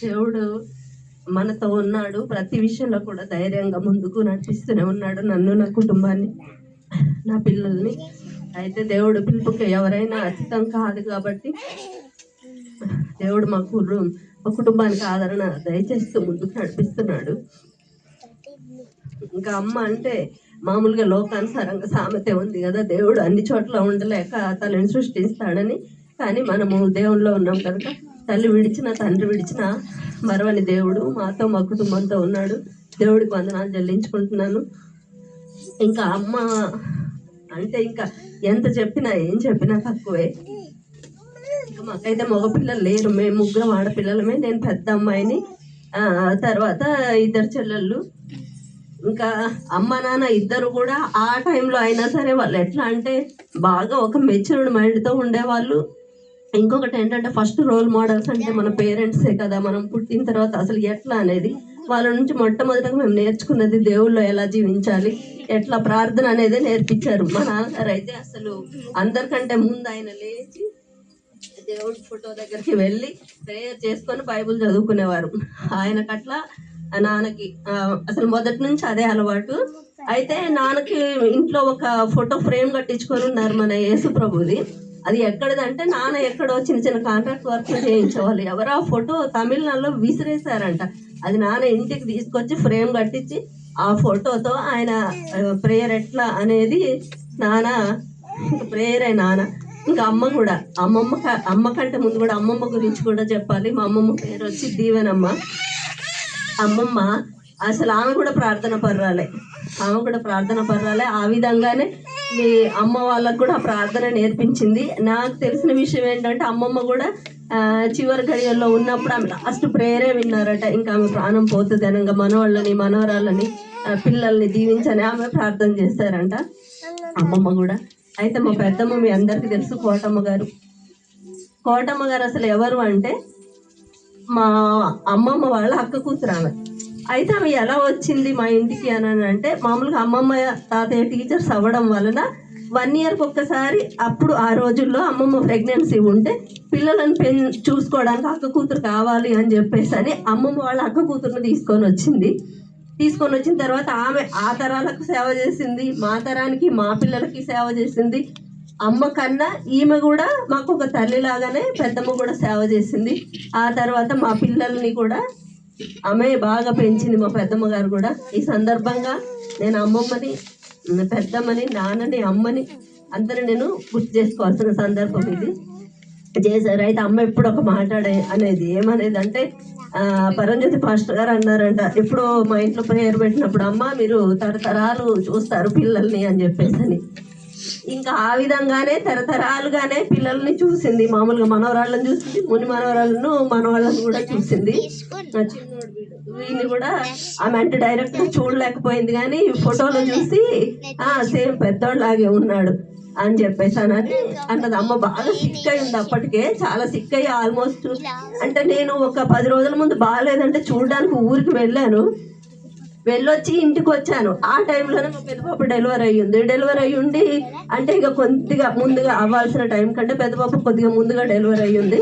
దేవుడు మనతో ఉన్నాడు. ప్రతి విషయంలో కూడా ధైర్యంగా ముందుకు నడిపిస్తూనే ఉన్నాడు, నన్ను, నా కుటుంబాన్ని, నా పిల్లల్ని. అయితే దేవుడు పిలుపుకి ఎవరైనా అతీతం కాదు కాబట్టి దేవుడు మా కుటుంబానికి ఆదరణ దయచేస్తూ ముందుకు నడిపిస్తున్నాడు. ఇంకా అమ్మ అంటే మామూలుగా లోకానుసారంగా సామెత ఉంది కదా, దేవుడు అన్ని చోట్ల ఉండలేక తనని సృష్టిస్తాడని. కానీ మనము దేవుల్లో ఉన్నాం కనుక తల్లి విడిచిన తండ్రి విడిచిన మరవని దేవుడు మాతో, మా కుటుంబంతో ఉన్నాడు. దేవుడికి వందనాలు చెల్లించుకుంటున్నాను. ఇంకా అమ్మ అంటే ఇంకా ఎంత చెప్పినా ఏం చెప్పినా తక్కువే. ఇంకా మాకైతే మగపిల్లలు లేరు, మేము ముగ్గురం ఆడపిల్లలమే. నేను పెద్ద అమ్మాయిని, తర్వాత 2 చెల్లెళ్ళు. ఇంకా అమ్మ నాన్న ఇద్దరు కూడా ఆ టైంలో అయినా సరే వాళ్ళు ఎట్లా అంటే బాగా ఒక మెచ్యూర్డ్ మైండ్తో ఉండేవాళ్ళు. ఇంకొకటి ఏంటంటే ఫస్ట్ రోల్ మోడల్స్ అంటే మన పేరెంట్సే కదా. మనం పుట్టిన తర్వాత అసలు ఎట్లా అనేది వాళ్ళ నుంచి మొట్టమొదటిగా మేము నేర్చుకున్నది దేవుళ్ళు ఎలా జీవించాలి, ఎట్లా ప్రార్థన అనేది నేర్పించారు. మా నాన్నగారు అయితే అసలు అందరికంటే ముందు ఆయన లేచి దేవుడి ఫోటో దగ్గరికి వెళ్ళి ప్రేయర్ చేసుకొని బైబుల్ చదువుకునేవారు. ఆయనకట్లా నాన్నకి అసలు మొదటి నుంచి అదే అలవాటు. అయితే నాన్నకి ఇంట్లో ఒక ఫోటో ఫ్రేమ్ కట్టించుకొని ఉన్నారు మన యేసు ప్రభుది. అది ఎక్కడదంటే నాన్న ఎక్కడో చిన్న చిన్న కాంట్రాక్ట్ వర్క్ చేయించేవాళ్ళు. ఎవరో ఆ ఫోటో తమిళనాడులో విసిరేశారంట. అది నాన్న ఇంటికి తీసుకొచ్చి ఫ్రేమ్ కట్టించి ఆ ఫోటోతో ఆయన ప్రేయర్ ఎట్లా అనేది నాన్న ప్రేయరే నాన్న. ఇంకా అమ్మ కూడా అమ్మ కంటే ముందు కూడా అమ్మమ్మ గురించి కూడా చెప్పాలి. మా అమ్మమ్మ పేరు వచ్చి దీవెనమ్మ. అమ్మమ్మ అసలు ఆమె కూడా ప్రార్థన పర్రాలే. ఆ విధంగానే మీ అమ్మ వాళ్ళకు కూడా ప్రార్థన నేర్పించింది. నాకు తెలిసిన విషయం ఏంటంటే అమ్మమ్మ కూడా చివరి గడియల్లో ఉన్నప్పుడు ఆమె లాస్ట్ ప్రేయరే విన్నారట. ఇంకా ఆమె ప్రాణం పోతుంది అని ఇంకా మనవాళ్ళని మనవరాళ్ళని పిల్లల్ని దీవించని ఆమె ప్రార్థన చేస్తారంట అమ్మమ్మ కూడా. అయితే మా పెద్దమ్మ మీ అందరికీ తెలుసు, కోటమ్మ గారు అసలు ఎవరు అంటే మా అమ్మమ్మ వాళ్ళ అక్క కూతురు ఆమె. అయితే ఆమె ఎలా వచ్చింది మా ఇంటికి అని అంటే మామూలుగా అమ్మమ్మ తాతయ్య టీచర్స్ అవ్వడం వలన 1 yearకి ఒక్కసారి అప్పుడు ఆ రోజుల్లో అమ్మమ్మ ప్రెగ్నెన్సీ ఉంటే పిల్లలను చూసుకోవడానికి అక్క కూతురు కావాలి అని చెప్పేసి అని అమ్మమ్మ వాళ్ళ అక్క కూతురుని తీసుకొని వచ్చిన తర్వాత ఆమె ఆ తరాలకు సేవ చేసింది, మా తరానికి మా పిల్లలకి సేవ చేసింది. అమ్మ కన్నా ఈమె కూడా మాకు ఒక తల్లిలాగానే పెద్దమ్మ కూడా సేవ చేసింది. ఆ తర్వాత మా పిల్లల్ని కూడా ఆమె బాగా పెంచింది, మా పెద్దమ్మ గారు కూడా. ఈ సందర్భంగా నేను అమ్మమ్మని, పెద్దమ్మని, నాన్నని, అమ్మని అందరూ నేను గుర్తు చేసుకోవాల్సిన సందర్భం ఇది చేశారు. అయితే అమ్మ ఎప్పుడు ఒక మాట్లాడే అనేది ఏమనేది అంటే పరంజ్యోతి పాస్టర్ గారు అన్నారంట ఎప్పుడో మా ఇంట్లో ప్రేయర్ పెట్టినప్పుడు, అమ్మ మీరు తరతరాలు చూస్తారు పిల్లల్ని అని చెప్పేసి. ఇంకా ఆ విధంగానే తరతరాలుగానే పిల్లల్ని చూసింది. మామూలుగా మనవరాళ్ళని చూసింది, ముని మనవాళ్ళను కూడా చూసింది. వీడిని కూడా ఆమె అంటే డైరెక్ట్ చూడలేకపోయింది, కానీ ఫోటోలో చూసి సేమ్ పెద్దోళ్ళలాగే ఉన్నాడు అని చెప్పేసి అన్నది. అమ్మ బాగా సిక్ అయింది, అప్పటికే చాలా సిక్ అయ్యి ఆల్మోస్ట్ అంటే నేను ఒక 10 రోజుల ముందు బాగాలేదంటే చూడడానికి ఊరికి వెళ్ళొచ్చి ఇంటికి వచ్చాను. ఆ టైంలోనే మా పెద్ద పాప డెలివరీ అయ్యింది. అంటే ఇక కొద్దిగా ముందుగా అవ్వాల్సిన టైం కంటే పెద్ద పాప కొద్దిగా ముందుగా డెలివరీ అయ్యింది.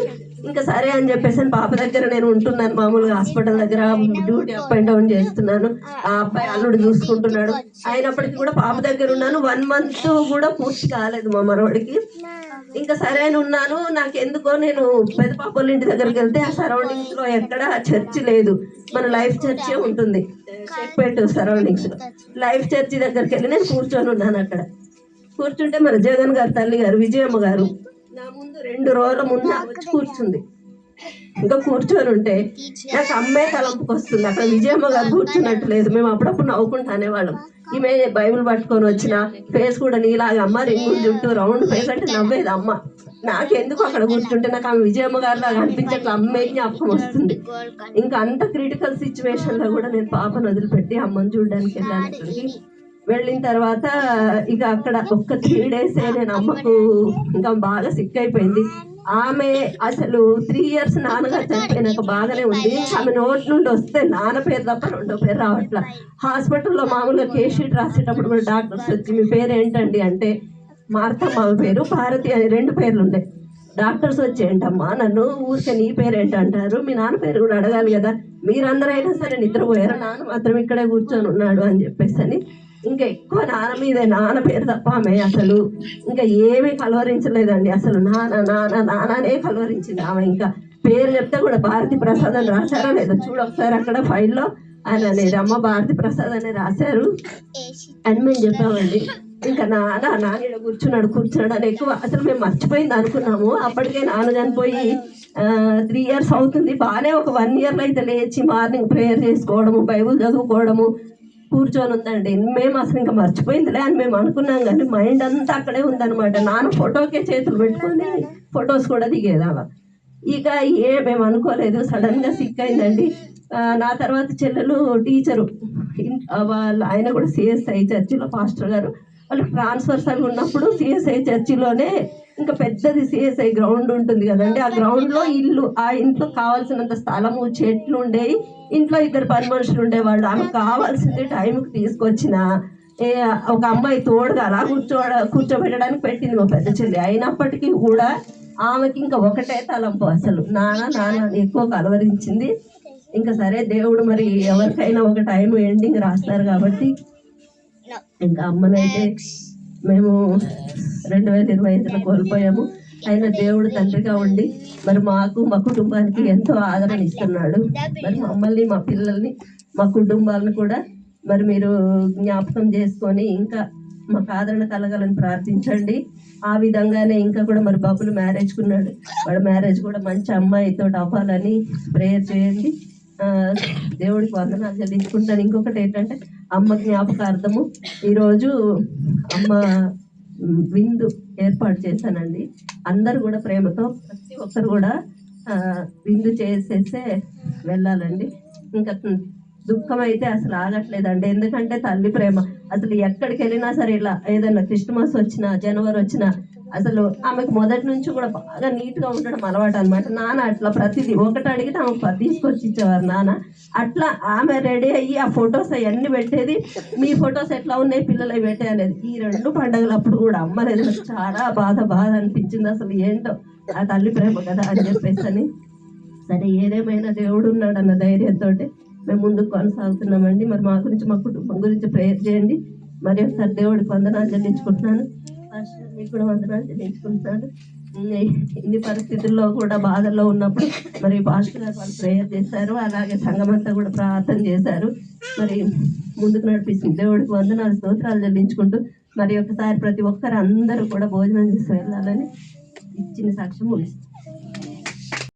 ఇంకా సరే అని చెప్పేసి పాప దగ్గర నేను ఉంటున్నాను. మామూలుగా హాస్పిటల్ దగ్గర డ్యూటీ అప్ అండ్ డౌన్ చేస్తున్నాను. ఆ అబ్బాయి అల్లుడు చూసుకుంటున్నాడు. అయినప్పటికీ కూడా పాప దగ్గర ఉన్నాను. 1 month కూడా పూర్తి కాలేదు మా మనవడికి. ఇంకా సరే ఉన్నాను. నాకెందుకో నేను పెద్ద పాప ఇంటి దగ్గరికి వెళ్తే ఆ సరౌండింగ్స్ లో ఎక్కడ చర్చి లేదు, మన లైఫ్ చర్చే ఉంటుంది షేక్పేట సరౌండింగ్స్ లో. లైఫ్ చర్చి దగ్గరికి వెళ్ళి నేను కూర్చొని ఉన్నాను. అక్కడ కూర్చుంటే మన జగన్ గారు తల్లి గారు విజయమ్మ గారు నా ముందు 2 రోజుల ముందు వచ్చి కూర్చుంది. ఇంకా కూర్చొని ఉంటే నాకు అమ్మే తలంపుకి వస్తుంది. అక్కడ విజయమ్మ గారు కూర్చున్నట్టు లేదు. మేము అప్పుడప్పుడు నవ్వుకుంటూ అనేవాళ్ళం, ఈమె బైబిల్ పట్టుకొని వచ్చిన ఫేస్ కూడా నీలాగా అమ్మ, రింగుల జుట్టు, రౌండ్ ఫేస్ అంటే నవ్వేది అమ్మ. నాకెందుకు అక్కడ కూర్చుంటే నాకు ఆమె విజయమ్మ గారు లాగా అనిపించట్లా, అమ్మే జ్ఞాపకం వస్తుంది. ఇంకా అంత క్రిటికల్ సిచ్యువేషన్ లో కూడా నేను పాపను వదిలిపెట్టి అమ్మని చూడడానికి వెళ్ళాను. అక్కడికి వెళ్ళిన తర్వాత ఇక అక్కడ ఒక్క 3 days నేను అమ్మకు ఇంకా బాగా సిక్ అయిపోయింది. ఆమె అసలు 3 years నాన్నగారు చనిపోయినాక బాగానే ఉంది. ఆమె నోటి నుండి వస్తే నాన్న పేరు తప్ప 2వ పేరు రావట్లా. హాస్పిటల్లో మామూలుగా కేస్ షీట్ రాసేటప్పుడు కూడా డాక్టర్స్ వచ్చి మీ పేరు ఏంటండి అంటే మార్తమ్మ పేరు, భారతి అని 2 పేర్లు ఉండే. డాక్టర్స్ వచ్చేయంటమ్మా నన్ను ఊరికే నీ పేరేంటి అంటారు, మీ నాన్న పేరు కూడా అడగాలి కదా, మీరందరూ అయినా సరే నిద్రపోయారు, నాన్న మాత్రం ఇక్కడే కూర్చొని ఉన్నాడు అని చెప్పేసి అని ఇంకా ఎక్కువ నాన్న మీదే, నాన్న పేరు తప్ప ఆమె అసలు ఇంకా ఏమీ కలవరించలేదండి. అసలు నాన్న నాన్న నాన్ననే కలవరించింది ఆమె. ఇంకా పేరు చెప్తే కూడా భారతి ప్రసాద్ అని రాశారా లేదా చూడు ఒకసారి అక్కడ ఫైల్లో ఆయన అనేది, అమ్మ భారతి ప్రసాద్ అని రాశారు అని మేము చెప్పామండి. ఇంకా నాన్న కూర్చున్నాడు అని ఎక్కువ అసలు మేము మర్చిపోయింది అనుకున్నాము. అప్పటికే నాన్న చనిపోయి 3 years అవుతుంది. బాగానే ఒక 1 yearలో అయితే లేచి మార్నింగ్ ప్రేయర్ చేసుకోవడము, బైబుల్ చదువుకోవడము కూర్చొని ఉందండి. మేము అసలు ఇంకా మర్చిపోయిందిలే అని మేము అనుకున్నాం, కానీ మైండ్ అంతా అక్కడే ఉందన్నమాట. నాన్న ఫోటోకే చేతులు పెట్టుకొని ఫొటోస్ కూడా దిగేదావా. ఇక మేము అనుకోలేదు, సడన్గా సిక్ అయిందండి. నా తర్వాత చెల్లెలు టీచరు, ఆయన కూడా సిఎస్ఐ చర్చిలో పాస్టర్ గారు, వాళ్ళకి ట్రాన్స్ఫర్స్ అవి ఉన్నప్పుడు సిఎస్ఐ చర్చిలోనే ఇంకా పెద్దది సిఎస్ఐ గ్రౌండ్ ఉంటుంది కదండి, ఆ గ్రౌండ్లో ఇల్లు, ఆ ఇంట్లో కావాల్సినంత స్థలము, చెట్లు ఉండేవి, ఇంట్లో 2 పని మనుషులు ఉండేవాళ్ళు. ఆమెకు కావాల్సింది టైంకి తీసుకొచ్చిన ఒక అమ్మాయి తోడుగా అలా కూర్చోబెట్టడానికి పెట్టింది మా పెద్ద చెల్లి. అయినప్పటికీ కూడా ఆమెకి ఇంకా ఒకటే తలంపు, అసలు నాన్న ఎక్కువ కలవరించింది. ఇంకా సరే దేవుడు మరి ఎవరికైనా ఒక టైం ఎండింగ్ రాస్తారు కాబట్టి ఇంకా అమ్మనైతే మేము 2025లో కోల్పోయాము. ఆయన దేవుడు తండ్రిగా ఉండి మరి మాకు, మా కుటుంబానికి ఎంతో ఆదరణ ఇస్తున్నాడు. మరి మమ్మల్ని, మా పిల్లల్ని, మా కుటుంబాలను కూడా మరి మీరు జ్ఞాపకం చేసుకొని ఇంకా మాకు ఆదరణ కలగాలని ప్రార్థించండి. ఆ విధంగానే ఇంకా కూడా మరి బాబులు మ్యారేజ్కున్నాడు, వాడు మ్యారేజ్ కూడా మంచి అమ్మాయితో అవ్వాలని ప్రేయర్ చేయండి. దేవుడికి వందనాలు చెల్లించుకుంటాను. ఇంకొకటి ఏంటంటే అమ్మ జ్ఞాపకార్థము ఈరోజు అమ్మ విందు ఏర్పాటు చేశానండి. అందరు కూడా ప్రేమతో ప్రతి ఒక్కరు కూడా విందు చేసేసే వెళ్ళాలండి. ఇంకా దుఃఖం అయితే అసలు ఆగట్లేదండి, ఎందుకంటే తల్లి ప్రేమ అసలు ఎక్కడికి వెళ్ళినా సరే, ఇలా ఏదైనా క్రిస్మస్ వచ్చినా, జనవరి వచ్చినా అసలు ఆమెకు మొదటి నుంచి కూడా బాగా నీట్గా ఉండడం అలవాటు అనమాట. నాన్న అట్లా ప్రతిదీ ఒకటి అడిగితే ఆమెకు తీసుకొచ్చి ఇచ్చేవారు నాన్న. అట్లా ఆమె రెడీ అయ్యి ఆ ఫొటోస్ అవన్నీ పెట్టేది, మీ ఫొటోస్ ఎట్లా ఉన్నాయి పిల్లలు పెట్టే అనేది. ఈ 2 పండుగలప్పుడు కూడా అమ్మ లేదు, నాకు చాలా బాధ అనిపించింది. అసలు ఏంటో ఆ తల్లి ప్రేమ కదా అని చెప్పేసి అని. సరే ఏదేమైనా దేవుడు ఉన్నాడు అన్న ధైర్యంతో మేము ముందుకు కొనసాగుతున్నామండి. మరి మా గురించి, మా కుటుంబం గురించి ప్రేయర్ చేయండి. మరి ఒకసారి దేవుడికి వందనాలు చెల్లించుకుంటున్నాను, మీకు కూడా వందనాలు చెల్లించుకుంటున్నాను. ఇన్ని పరిస్థితుల్లో కూడా బాధల్లో ఉన్నప్పుడు మరి పాస్టర్ గారు వాళ్ళు ప్రేయర్ చేశారు, అలాగే సంఘం అంతా కూడా ప్రార్థన చేశారు. మరి ముందుకు నడిపిస్తుంది దేవుడికి వందనాలు, స్తోత్రాలు చెల్లించుకుంటూ మరి ఒకసారి ప్రతి ఒక్కరు అందరూ కూడా భోజనం చేసి వెళ్ళాలని ఇచ్చిన సాక్ష్యం ముగిస్తుంది.